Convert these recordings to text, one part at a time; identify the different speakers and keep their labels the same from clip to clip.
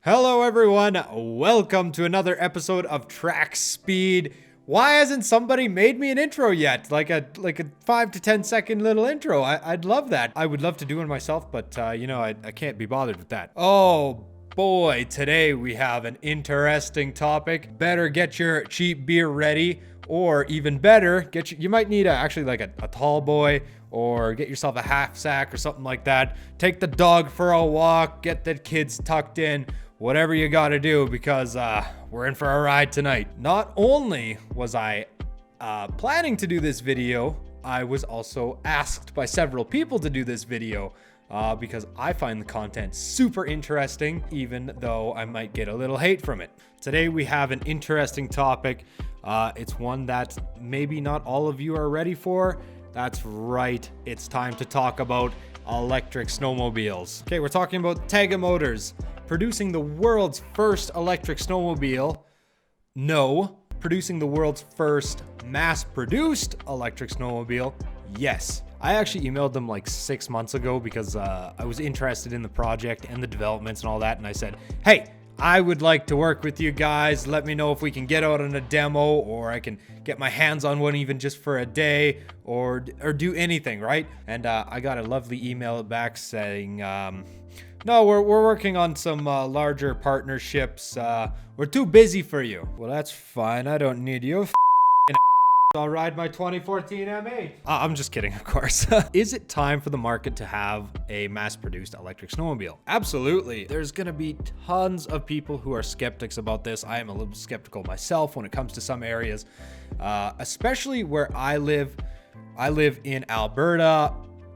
Speaker 1: Hello everyone, welcome to another episode of Track Speed. Why hasn't somebody made me an intro yet? Like a 5 to 10 second little intro. I'd love that. I would love to do it myself, but I can't be bothered with that. Oh boy, today we have an interesting topic. Better get your cheap beer ready, or even better, you might need a tall boy, or get yourself a half sack or something like that. Take the dog for a walk, get the kids tucked in. Whatever you gotta do, because we're in for a ride tonight. Not only was I planning to do this video, I was also asked by several people to do this video because I find the content super interesting, even though I might get a little hate from it. Today we have an interesting topic. It's one that maybe not all of you are ready for. That's right, it's time to talk about electric snowmobiles. Okay, we're talking about Taiga Motors producing the world's first electric snowmobile. No. Producing the world's first mass-produced electric snowmobile. Yes. I actually emailed them like 6 months ago because I was interested in the project and the developments and all that, and I said, hey, I would like to work with you guys. Let me know if we can get out on a demo, or I can get my hands on one even just for a day, or do anything, right? And I got a lovely email back saying, no, we're working on some larger partnerships. We're too busy for you. Well, that's fine. I don't need you. I'll ride my 2014 M8. I'm just kidding, of course. Is it time for the market to have a mass-produced electric snowmobile? Absolutely. There's gonna be tons of people who are skeptics about this. I am a little skeptical myself when it comes to some areas, especially where I live. I live in Alberta.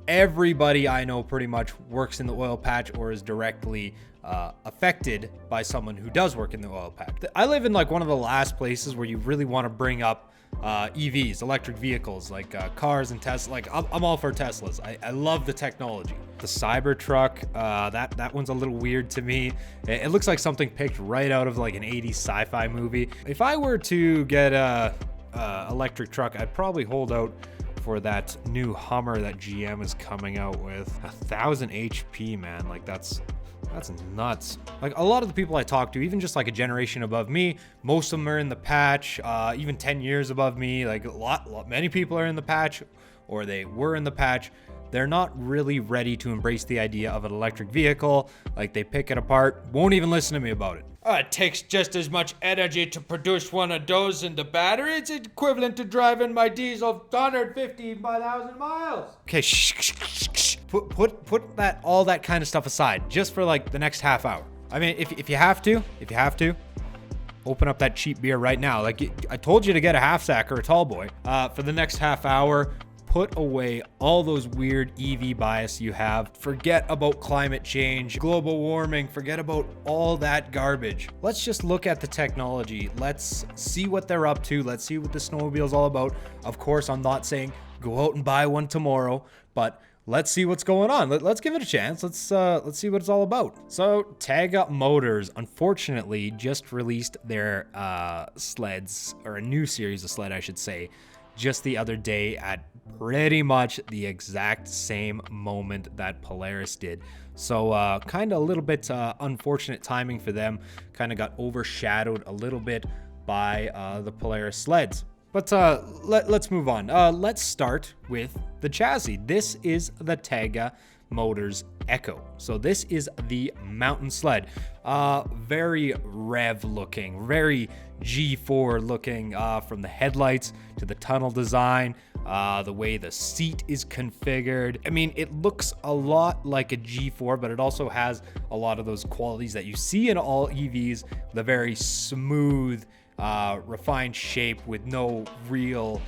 Speaker 1: Everybody I know pretty much works in the oil patch or is directly affected by someone who does work in the oil patch. I live in like one of the last places where you really want to bring up EVs, electric vehicles, like cars and Tesla. Like I'm all for Teslas. I love the technology. The Cybertruck, that one's a little weird to me. It looks like something picked right out of like an 80s sci-fi movie. If I were to get a electric truck, I'd probably hold out for that new Hummer that GM is coming out with. 1,000 HP, man. Like that's nuts. Like a lot of the people I talk to, even just like a generation above me, most of them are in the patch, even 10 years above me. Like many people are in the patch, or they were in the patch. They're not really ready to embrace the idea of an electric vehicle. Like they pick it apart, won't even listen to me about it. It takes just as much energy to produce one of those in the battery. It's equivalent to driving my diesel 150,000 miles. Okay, shh. Put all that kind of stuff aside, just for like the next half hour. I mean, if you have to, open up that cheap beer right now. Like I told you to get a half sack or a tall boy. For the next half hour, put away all those weird EV bias you have. Forget about climate change, global warming, forget about all that garbage. Let's just look at the technology. Let's see what they're up to. Let's see what the snowmobile is all about. Of course, I'm not saying go out and buy one tomorrow, but let's see what's going on. Let's give it a chance. Let's see what it's all about. So Taiga Motors, unfortunately, just released their sleds, or a new series of sled, I should say, just the other day at pretty much the exact same moment that Polaris did. So kind of a little bit unfortunate timing for them. Kind of got overshadowed a little bit by the Polaris sleds. But let's move on. Let's start with the chassis. This is the Taiga Motors EKKO. So this is the mountain sled. Very rev looking, very G4 looking, from the headlights to the tunnel design, the way the seat is configured. I mean, it looks a lot like a G4, but it also has a lot of those qualities that you see in all EVs, the very smooth, refined shape with no real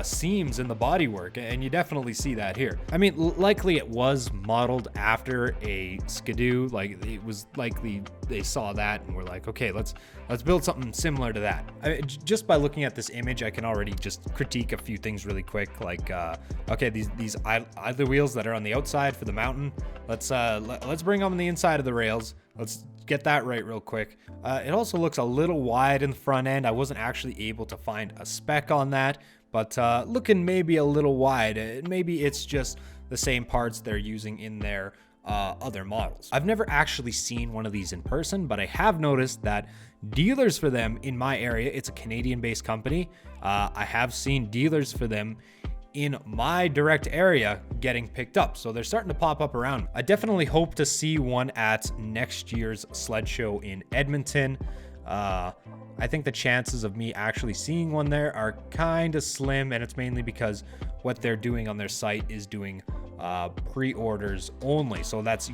Speaker 1: seams in the bodywork, and you definitely see that here. I mean, likely it was modeled after a Skidoo. Like it was likely they saw that and were like, okay, let's build something similar to that. Just by looking at this image, I can already just critique a few things really quick. Like, okay, these idler wheels that are on the outside for the mountain, let's bring them on the inside of the rails. Let's get that right real quick. It also looks a little wide in the front end. I wasn't actually able to find a spec on that, but looking maybe a little wide. Maybe it's just the same parts they're using in their other models. I've never actually seen one of these in person, but I have noticed that dealers for them in my area, it's a Canadian-based company. I have seen dealers for them in my direct area getting picked up. So they're starting to pop up around. I definitely hope to see one at next year's sled show in Edmonton. I think the chances of me actually seeing one there are kind of slim, and it's mainly because what they're doing on their site is doing pre-orders only. So that's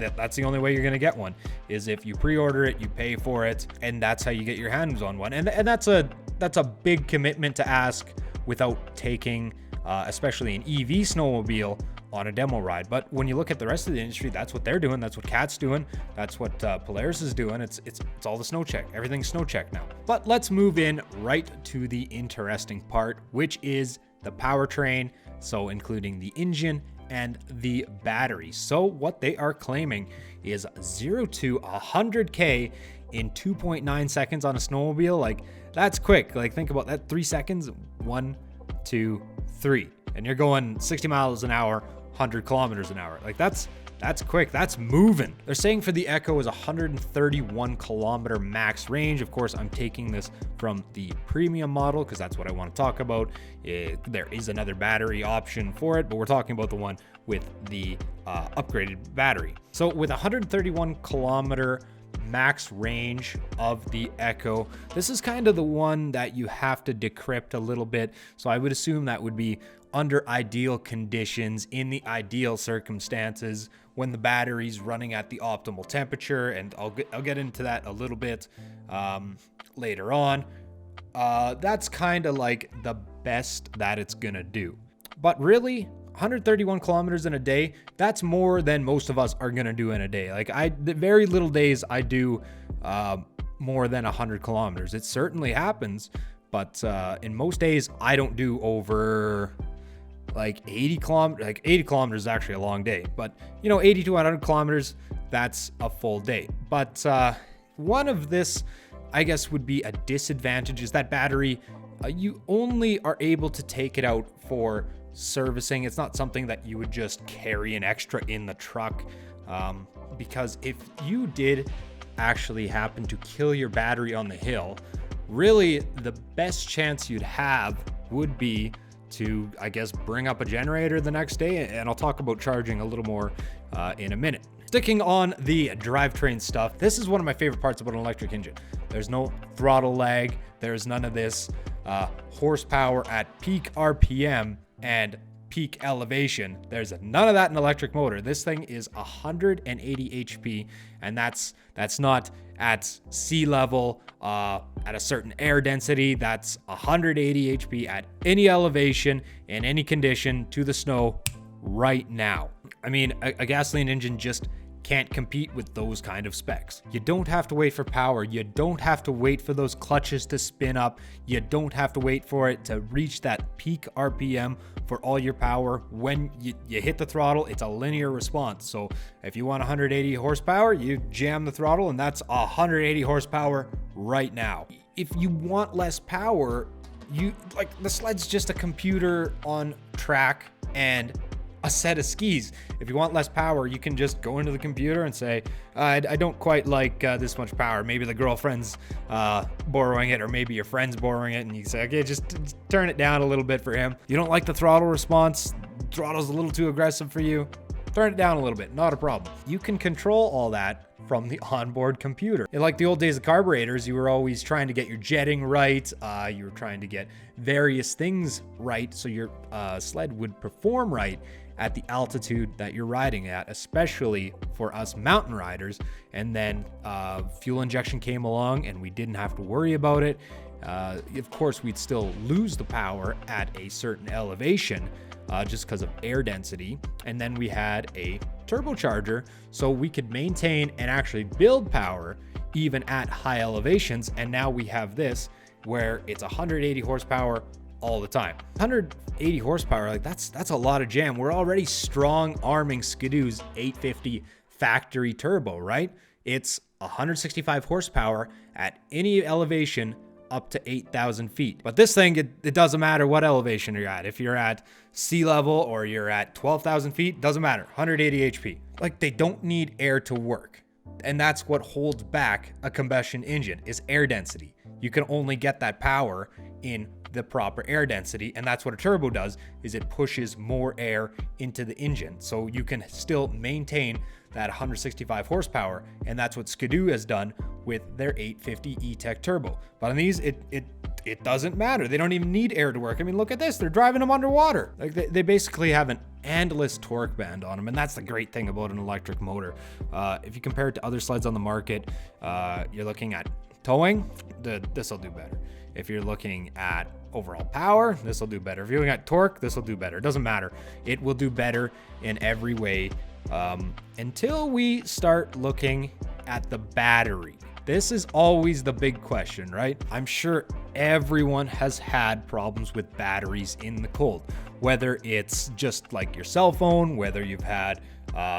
Speaker 1: that's the only way you're gonna get one, is if you pre-order it, you pay for it, and that's how you get your hands on one. And that's a big commitment to ask without taking especially an EV snowmobile on a demo ride. But when you look at the rest of the industry, that's what they're doing. That's what Cat's doing. That's what Polaris is doing. It's all the snow check. Everything's snow check now. But let's move in right to the interesting part, which is the powertrain. So including the engine and the battery. So what they are claiming is 0 to 100K in 2.9 seconds on a snowmobile. Like, that's quick. Like, think about that. 3 seconds. 1, 2, 3. And you're going 60 miles an hour, 100 kilometers an hour. Like, that's quick. That's moving. They're saying for the EKKO is 131 kilometer max range. Of course, I'm taking this from the premium model because that's what I want to talk about. There is another battery option for it, but we're talking about the one with the upgraded battery. So with 131 kilometer max range of the EKKO, this is kind of the one that you have to decrypt a little bit. So I would assume that would be under ideal conditions, in the ideal circumstances, when the battery's running at the optimal temperature, and I'll get into that a little bit later on. That's kind of like the best that it's gonna do. But really, 131 kilometers in a day, that's more than most of us are gonna do in a day. Like, the very little days I do more than 100 kilometers. It certainly happens, but in most days I don't do over like 80 kilometers. Like 80 kilometers is actually a long day, but 80 to 100 kilometers, that's a full day. But one of this, I guess, would be a disadvantage is that battery, you only are able to take it out for servicing. It's not something that you would just carry an extra in the truck, because if you did actually happen to kill your battery on the hill, really the best chance you'd have would be to, I guess, bring up a generator the next day, and I'll talk about charging a little more in a minute. Sticking on the drivetrain stuff, this is one of my favorite parts about an electric engine. There's no throttle lag. There's none of this horsepower at peak RPM and peak elevation. There's none of that in electric motor. This thing is 180 HP, and that's not at sea level, at a certain air density. That's 180 HP at any elevation, in any condition, to the snow right now. I mean, a gasoline engine just can't compete with those kind of specs. You don't have to wait for power. You don't have to wait for those clutches to spin up. You don't have to wait for it to reach that peak RPM for all your power. When you hit the throttle, it's a linear response. So if you want 180 horsepower, you jam the throttle, and that's 180 horsepower right now. If you want less power, the sled's just a computer on track and a set of skis. If you want less power, you can just go into the computer and say, I don't quite like this much power. Maybe the girlfriend's borrowing it, or maybe your friend's borrowing it, and you say, okay, just turn it down a little bit for him. You don't like the throttle response, throttle's a little too aggressive for you, turn it down a little bit, not a problem. You can control all that from the onboard computer. In like the old days of carburetors, you were always trying to get your jetting right, you were trying to get various things right so your sled would perform right at the altitude that you're riding at, especially for us mountain riders. And then fuel injection came along and we didn't have to worry about it. Of course, we'd still lose the power at a certain elevation just because of air density. And then we had a turbocharger so we could maintain and actually build power even at high elevations. And now we have this where it's 180 horsepower all the time. 180 horsepower, like that's a lot of jam. We're already strong arming Skidoo's 850 factory turbo, right? It's 165 horsepower at any elevation up to 8,000 feet. But this thing, it doesn't matter what elevation you're at. If you're at sea level or you're at 12,000 feet, doesn't matter. 180 HP. Like, they don't need air to work. And that's what holds back a combustion engine, is air density. You can only get that power in the proper air density, and that's what a turbo does, is it pushes more air into the engine. So you can still maintain that 165 horsepower, and that's what Skidoo has done with their 850 E-Tech Turbo. But on these, it doesn't matter. They don't even need air to work. I mean, look at this. They're driving them underwater. Like, they basically have an endless torque band on them, and that's the great thing about an electric motor. If you compare it to other sleds on the market, you're looking at towing, this will do better. If you're looking at overall power, this will do better. If you're looking at torque, this will do better. It doesn't matter. It will do better in every way until we start looking at the battery. This is always the big question, right? I'm sure everyone has had problems with batteries in the cold, whether it's just like your cell phone, whether you've had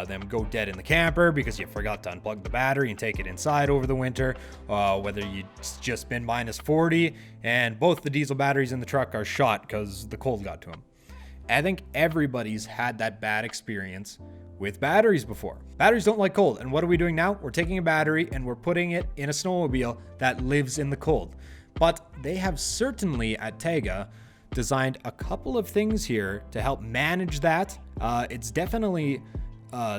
Speaker 1: them go dead in the camper because you forgot to unplug the battery and take it inside over the winter, whether it's just been minus 40 and both the diesel batteries in the truck are shot because the cold got to them. I think everybody's had that bad experience with batteries before. Batteries don't like cold, and what are we doing now? We're taking a battery and we're putting it in a snowmobile that lives in the cold. But they have certainly at Taiga designed a couple of things here to help manage that. It's definitely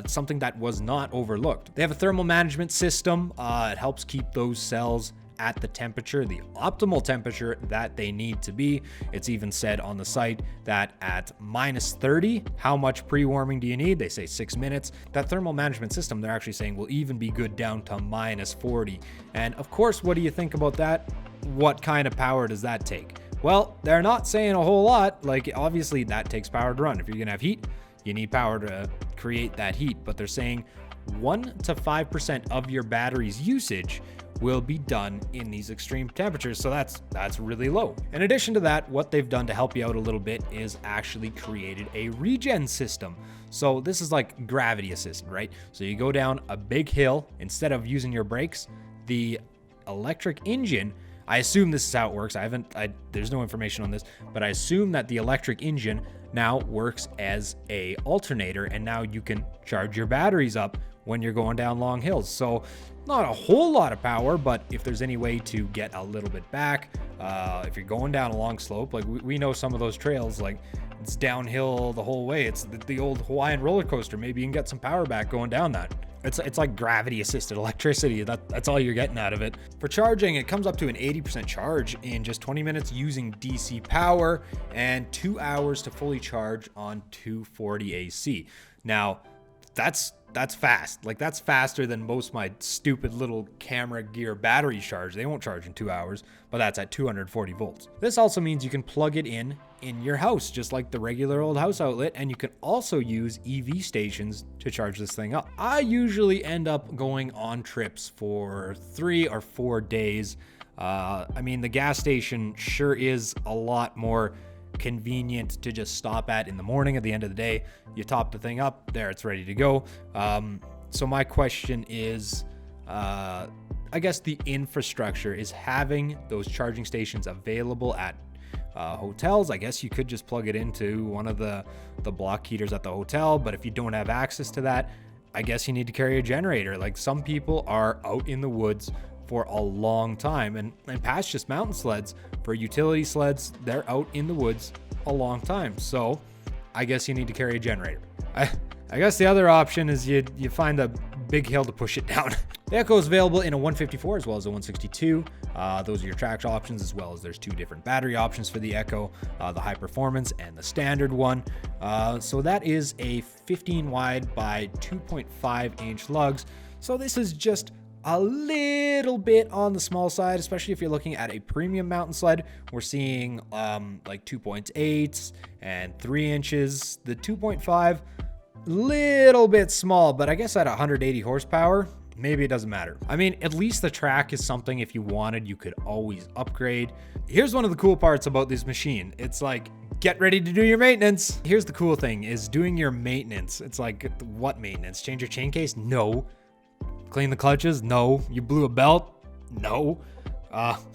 Speaker 1: something that was not overlooked. They have a thermal management system. It helps keep those cells at the temperature, the optimal temperature that they need to be. It's even said on the site that at minus 30, how much pre-warming do you need? They say 6 minutes. That thermal management system, they're actually saying, will even be good down to minus 40. And of course, what do you think about that? What kind of power does that take? Well, they're not saying a whole lot. Like, obviously that takes power to run. If you're gonna have heat, you need power to create that heat, but they're saying 1 to 5% of your battery's usage will be done in these extreme temperatures, so that's really low. In addition to that, what they've done to help you out a little bit is actually created a regen system. So this is like gravity assist, right? So you go down a big hill, instead of using your brakes, the electric engine, I assume this is how it works. There's no information on this, but I assume that the electric engine now works as a alternator, and now you can charge your batteries up when you're going down long hills. So not a whole lot of power, but if there's any way to get a little bit back, if you're going down a long slope, like we know some of those trails, like it's downhill the whole way. It's the old Hawaiian roller coaster. Maybe you can get some power back going down that. It's like gravity assisted electricity. That's all you're getting out of it. For charging, it comes up to an 80% charge in just 20 minutes using DC power and 2 hours to fully charge on 240 AC. Now, that's fast. Like, that's faster than most of my stupid little camera gear batteries charge. They won't charge in 2 hours, but that's at 240 volts. This also means you can plug it in your house, just like the regular old house outlet, and you can also use EV stations to charge this thing up. I usually end up going on trips for 3 or 4 days. I mean, the gas station sure is a lot more convenient to just stop at in the morning. At the end of the day, you top the thing up, there it's ready to go. So my question is, I guess the infrastructure is having those charging stations available at hotels. I guess you could just plug it into one of the block heaters at the hotel, but if you don't have access to that, I guess you need to carry a generator. Like, some people are out in the woods for a long time, and past just mountain sleds, for utility sleds, they're out in the woods a long time. So I guess you need to carry a generator. I guess the other option is you find a big hill to push it down. The EKKO is available in a 154 as well as a 162. Those are your traction options, as well as there's 2 different battery options for the EKKO, the high performance and the standard one. So that is a 15 wide by 2.5 inch lugs. So this is just a little bit on the small side, especially if you're looking at a premium mountain sled. We're seeing like 2.8 and 3 inches. The 2.5, little bit small, but I guess at 180 horsepower, maybe it doesn't matter. I mean, at least the track is something, if you wanted, you could always upgrade. Here's one of the cool parts about this machine. It's like, get ready to do your maintenance. Here's the cool thing, is doing your maintenance. It's like, what maintenance? Change your chain case? No. Clean the clutches? No. You blew a belt? No.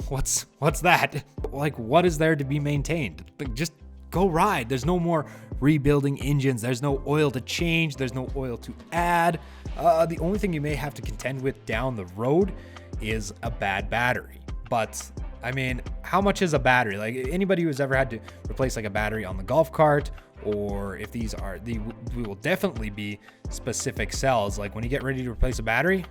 Speaker 1: What's that? Like, what is there to be maintained? Like, just go ride. There's no more rebuilding engines. There's no oil to change. There's no oil to add. The only thing you may have to contend with down the road is a bad battery. But I mean, how much is a battery? Like, anybody who's ever had to replace like a battery on the golf cart, or if these will definitely be specific cells. Like, when you get ready to replace a battery,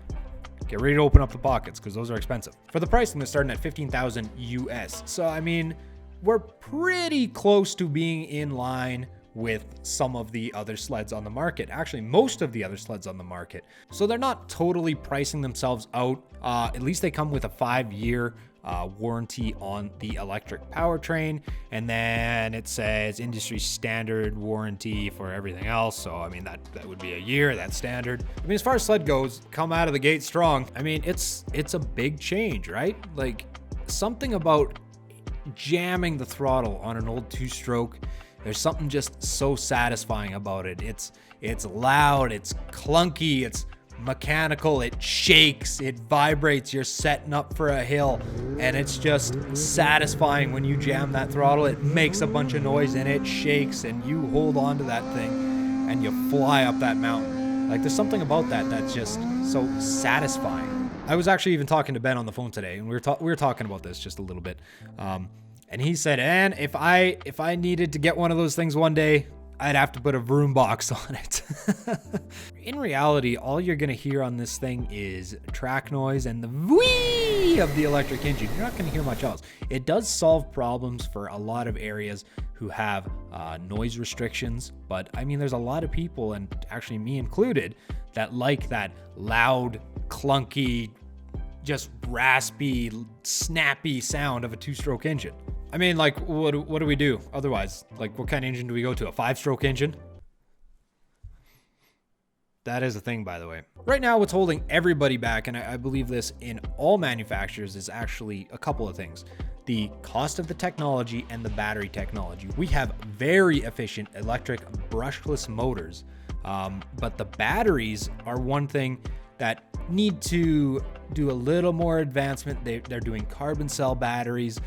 Speaker 1: get ready to open up the pockets, because those are expensive. For the price, they're starting at 15,000 US. So I mean, we're pretty close to being in line with some of the other sleds on the market. Actually, most of the other sleds on the market. So they're not totally pricing themselves out. At least they come with a 5-year warranty on the electric powertrain. And then it says industry standard warranty for everything else. So, I mean, that would be a year. That's standard. I mean, as far as sled goes, come out of the gate strong. I mean, it's a big change, right? Like, something about jamming the throttle on an old 2-stroke, there's something just so satisfying about it. It's loud, it's clunky, it's mechanical, it shakes, it vibrates. You're setting up for a hill, and it's just satisfying when you jam that throttle. It makes a bunch of noise and it shakes, and you hold on to that thing and you fly up that mountain. Like, there's something about that that's just so satisfying. I was actually even talking to Ben on the phone today, and we were talking about this just a little bit. And he said, and if I needed to get one of those things one day, I'd have to put a vroom box on it. In reality, all you're going to hear on this thing is track noise and the whee of the electric engine. You're not going to hear much else. It does solve problems for a lot of areas who have noise restrictions. But I mean, there's a lot of people, and actually me included, that like that loud, clunky, just raspy, snappy sound of a 2-stroke engine. I mean, like, what do we do otherwise? Like, what kind of engine do we go to? A 5-stroke engine? That is a thing, by the way. Right now, what's holding everybody back, and I believe this in all manufacturers, is actually a couple of things. The cost of the technology and the battery technology. We have very efficient electric brushless motors, but the batteries are one thing that need to do a little more advancement. They're doing carbon cell batteries.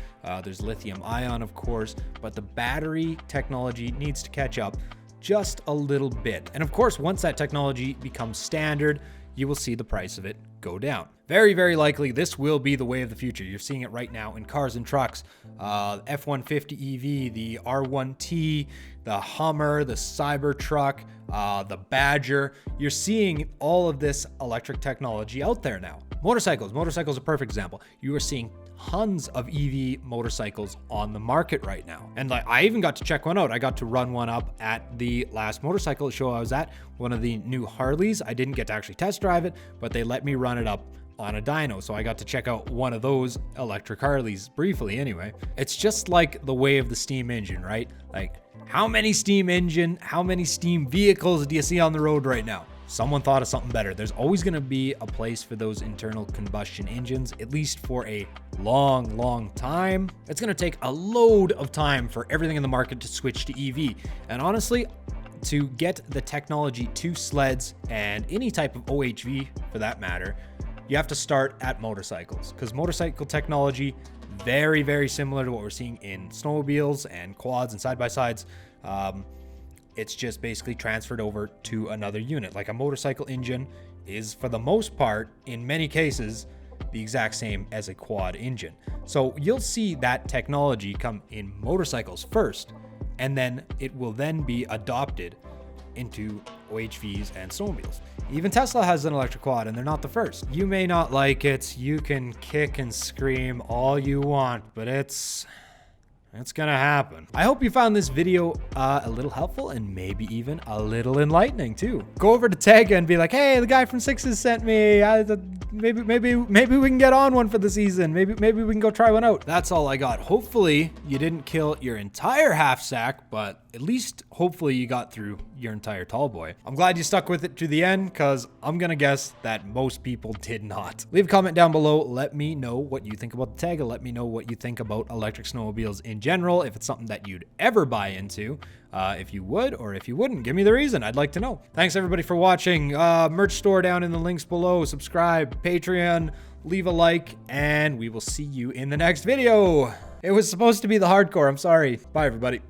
Speaker 1: There's lithium ion, of course, but the battery technology needs to catch up just a little bit. And of course, once that technology becomes standard, you will see the price of it go down. Very, very likely, this will be the way of the future. You're seeing it right now in cars and trucks. F-150 EV, the R1T, the Hummer, the Cybertruck, the Badger. You're seeing all of this electric technology out there now. Motorcycles are a perfect example. You are seeing tons of EV motorcycles on the market right now. And like, I even got to check one out. I got to run one up at the last motorcycle show I was at, one of the new Harleys. I didn't get to actually test drive it, but they let me run it up on a dyno. So I got to check out one of those electric Harleys briefly anyway. It's just like the way of the steam engine, right? Like, how many steam vehicles do you see on the road right now? Someone thought of something better. There's always going to be a place for those internal combustion engines, at least for a long, long time. It's going to take a load of time for everything in the market to switch to EV. And honestly, to get the technology to sleds and any type of OHV for that matter, you have to start at motorcycles, because motorcycle technology, very, very similar to what we're seeing in snowmobiles and quads and side-by-sides. It's just basically transferred over to another unit. Like, a motorcycle engine is, for the most part, in many cases, the exact same as a quad engine. So you'll see that technology come in motorcycles first, and then it will then be adopted into OHVs and snowmobiles. Even Tesla has an electric quad, and they're not the first. You may not like it. You can kick and scream all you want, but it's gonna happen. I hope you found this video a little helpful and maybe even a little enlightening too. Go over to Taiga and be like, hey, the guy from Syxxes sent me. Maybe we can get on one for the season. Maybe we can go try one out. That's all I got. Hopefully you didn't kill your entire half sack, but at least hopefully you got through your entire tall boy. I'm glad you stuck with it to the end, because I'm gonna guess that most people did not. Leave a comment down below. Let me know what you think about the Taiga. Let me know what you think about electric snowmobiles in general, if it's something that you'd ever buy into. If you would or if you wouldn't, give me the reason. I'd like to know. Thanks everybody for watching. Merch store down in the links below. Subscribe, Patreon, leave a like, and we will see you in the next video. It was supposed to be the hardcore. I'm sorry. Bye, everybody.